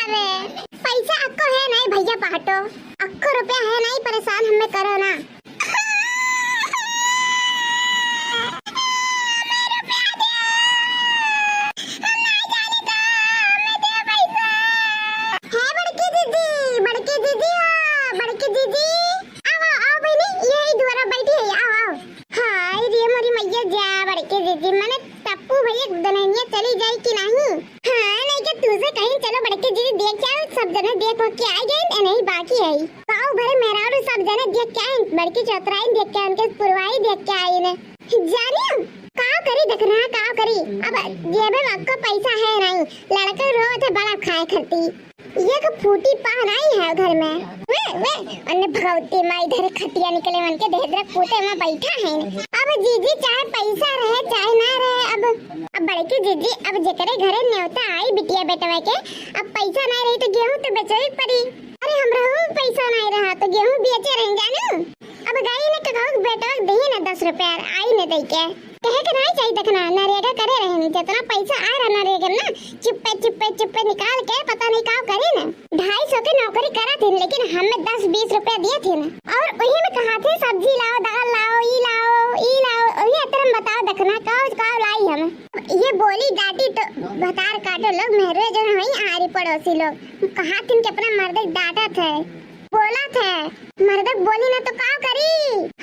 आवे। पैसा अक्को है नहीं भैया पाटो, अक्को रुपया है नहीं, परेशान हमें करो ना। चली जाए कि नहीं? हाँ नहीं कि तुझे कहीं चलो बड़के जी देख के आओ, सब जने देखो के आ गए नहीं बाकी है गाँव भरे मेहरारू सब जने देख के आए, बड़की चौतराई देख के उनके पुरवाई देख के आए ने जानियो का करी देखना का करी। अब जेबे में आपको पैसा है नहीं, लड़के रोज बड़ा खाए खरती ये को फूटी पान आई है घर में। वे अन्य भगवती माँ इधर खटिया निकले मन के देहद्र पोते में बैठा है। अब जीजी चाहे पैसा रहे चाहे ना रहे, अब बड़की जीजी अब जेकरे घरे न्योता आई बिटिया बेटवा के, अब पैसा नहीं रही तो गेहूं तो बेचवे पड़ी। अरे हमरा पैसा नहीं रहा तो गेहूं बेचे रह जानो। अब गई ने कहू बेटवा दही ना 10 रुपया आई ने दई के कहे के नहीं चाहिए देखना नरेगा करे रहे जितना पैसा आ रहा नरेगा ना चुप्पे निकाल के पता नहीं का करे ना। 250 की नौकरी करा थी लेकिन हमें 10-20 रुपया दिए थे ना, और वही में कहा थे सब्जी लाओ दाल लाओ ई लाओ वही तरह बताओ देखना का लाई हम। ये बोली डांटी तो भतार काटो लोग मेरे जो वही आरी पड़ोसी लोग कहा थी कि अपना मर्द डांटा थे बोला थे, मर्द बोली ना तो का करी।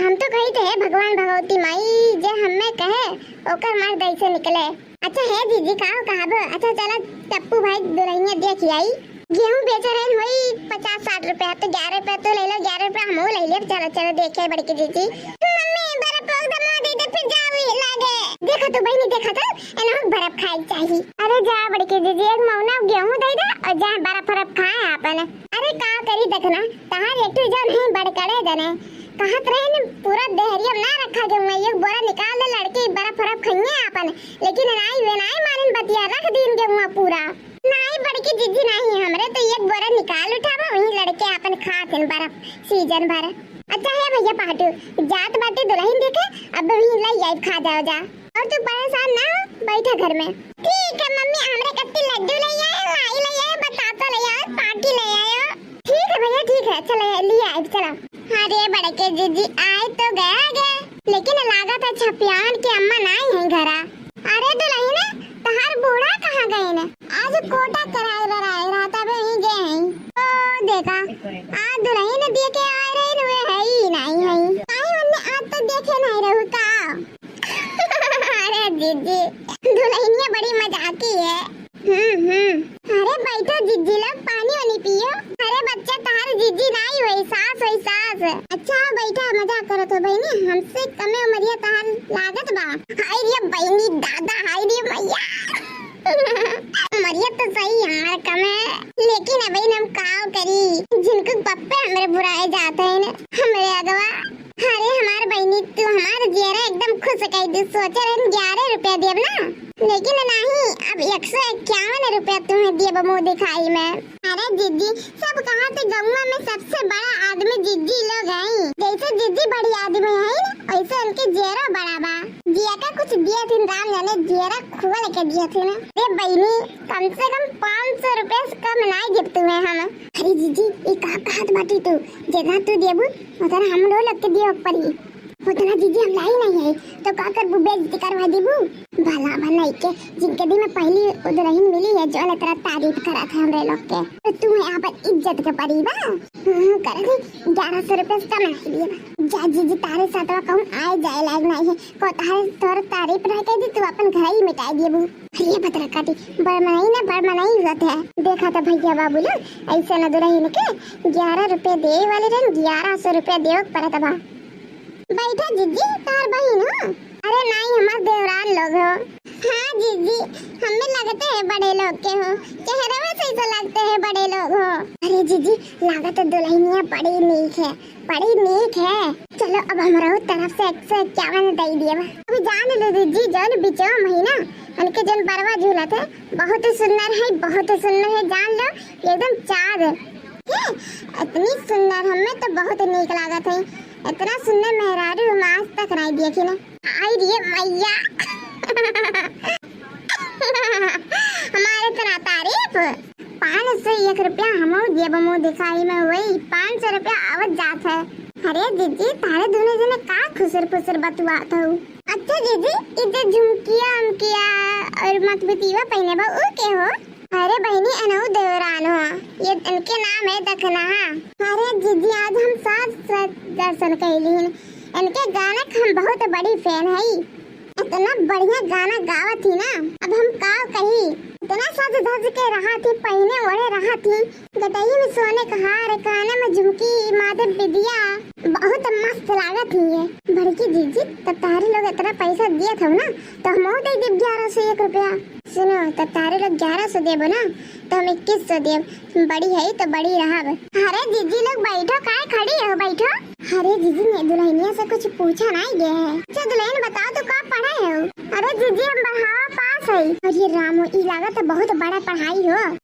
हम तो कही थे भगवान भगवती माई जे हमें कहे ओकर मर्द ऐसे निकले। अच्छा है जीजी कहाब। अच्छा चला टप्पू भाई दुल्हनिया देख आई गेहूं बेच रहे वही 50-60 रुपया तो 11 रुपया तो ले लो, 11 रुपया हम ले ले। चलो देखे बड़की जीजी मम्मी बर्फ दमा दे दे फिर जावे लागे देखा तो बहनी देखा था एना बर्फ खाई चाहिए। अरे जा बड़की जीजी एक मौना गेहूं दे दे और जा बर्फ खाए अपन। अरे का करी देखना तहां एक जन है बड़कड़े जने कहत रहे ने पूरा देहरिया ना रखा जो मैं एक बोरा निकाल ले लड़की बर्फ खइए अपन, लेकिन नाई वे नाई मारन बतिया रख दिन के मुआ पूरा नाई बड़की जीजी नहीं हमरे तो एक बोरा निकाल उठावा वही लड़के अपन खातन बर्फ सीजन भर। अच्छा है भैया पाटू जात बाटे दुल्हन देखे अब वही लाई आई खा जाओ जा, और तू परेशान ना हो बैठा घर में। ठीक है मम्मी हमरे कत्ती लड्डू ले आए लाई ले आए बताता ले आए पार्टी ले आए। ठीक है भैया ठीक है चलो लिया आए चलो। अरे बड़के जीजी आए तो गया लेकिन लागत है छपियान के अम्मा नहीं है घरा। अरे दुल्हन तहार बूढ़ा कहाँ गए ने? आज कोटा कराए रहा तब ही गए हैं। ओ देखा आज दुल्हन दे के आए रहे वे है ही नहीं है काहे वन्ने आज तो देखे नहीं रहू का। अरे जीजी दुल्हनिया बड़ी मजाकी है। अरे बैठो जीजी लोग पानी वानी पियो। अरे बच्चा तहार जीजी नहीं हुई सास। अच्छा बैठा मजाक करो तो बहनी हमसे कमे उमरिया तहार लागत बा। हाय रे बहनी दादा हाय रे मैया उमरिया तो सही हमार कमे, लेकिन अभी हम काव करी जिनको पप्पे हमरे बुराए जाते हैं ना हमरे अगवा। अरे हमार बहनी तू हमार जेरा एकदम खुश कई दी सोचे रहे 11 रुपया देब ना, लेकिन नहीं अब 151 रुपया तुम्हें देब मुँह दिखाई में। अरे जीजी सब कहा थे गंगा में सबसे बड़ा आदमी जीजी लोग हैं, जैसे जीजी बड़ी आदमी है ना वैसे उनके जेरा बड़ा बा। जिया का कुछ दिया थी राम जाने जेरा खुआ लेके दिया थी ना। अरे बहनी कम से कम 500 रुपया कम नहीं गिफ्ट तुम्हें हम। अरे जीजी ये कहा बाटी तू जितना तू देबू उतना हम लोग के दियो पड़ी उतना जीजी हम लाई नहीं है तो का कर बेइज्जती करवा देबू भला बनाई के जिनके दी में पहली दुल्हन मिली है जो तेरा तारीफ करा था हमरे लोग के, तो तू यहाँ पर इज्जत के परी बा कर दे 1100 रुपया कम नहीं दिया जा जीजी तारे साथवा कहूँ आए जाए लायक नहीं है को तारे तोर तारीफ रह के दी तू अपन घर ही मिटाई देबू। ये पत्र काटी बड़मनाई होते है देखा था भैया बाबू लोग ऐसे न दुल्हन के 11 रुपया दे वाले रहे 1100 रुपया देव पड़ता बा। बैठा जीजी तार बहन हो? अरे नहीं हमार देवरान लोग हो। हाँ जीजी हमें लगते हैं बड़े लोग के हो, चेहरे में से तो लगते हैं बड़े लोग हो। अरे जीजी लागत तो दुल्हनिया बड़ी नीक है। चलो अब हमारा तरफ से 151 दे दिए बा। अभी जान लो जीजी जन बिचो महीना उनके जन बरवा झूला थे बहुत सुंदर है जान लो एकदम चाँद है इतनी सुंदर हमें तो बहुत नीक लागत है। इतना सुंदर मेहरारू हम आज तक नहीं देखी ना। आई रे मैया हमारे तरह तारीफ 501 रुपया हम देब मुँह दिखाई में वही 500 रुपया आवत जात है। अरे जीजी तारे दोनों जने का खुसर फुसर बतुआत हूँ। अच्छा जीजी इधर झुमकिया अमकिया और मत बितीवा पहने बा उ के हो? अरे बहनी अनहु देवरान हो, ये इनके नाम है दखना। अरे जीजी आज हम साथ दर्शन कैली, इनके गाना के हम बहुत बड़ी फैन है। इतना बढ़िया गाना गावत थी ना, अब हम का कही। इतना सज धज के रहा थी, पहने ओढ़े रहा थी, गटई में सोने का हार, काने में झुमकी, माथे बिदिया, बहुत मस्त लागत थी ये। बड़की जीजी तब तारे लोग इतना पैसा दिया था ना, तो हम दे देब 1101 रुपया। सुनो तब तारे लोग 1100 देबो ना, तो हम 2100 देब। बड़ी है तो बड़ी रहब। अरे जीजी लोग बैठो, काय खड़ी हो, बैठो। अरे जीजी ने दुल्हनिया से कुछ पूछा नहीं गया है। अच्छा दुल्हन बताओ तो का पढ़े हो? अरे जीजी हम बढ़ावा पास है। अरे रामो ई लागत बहुत बड़ा पढ़ाई हो।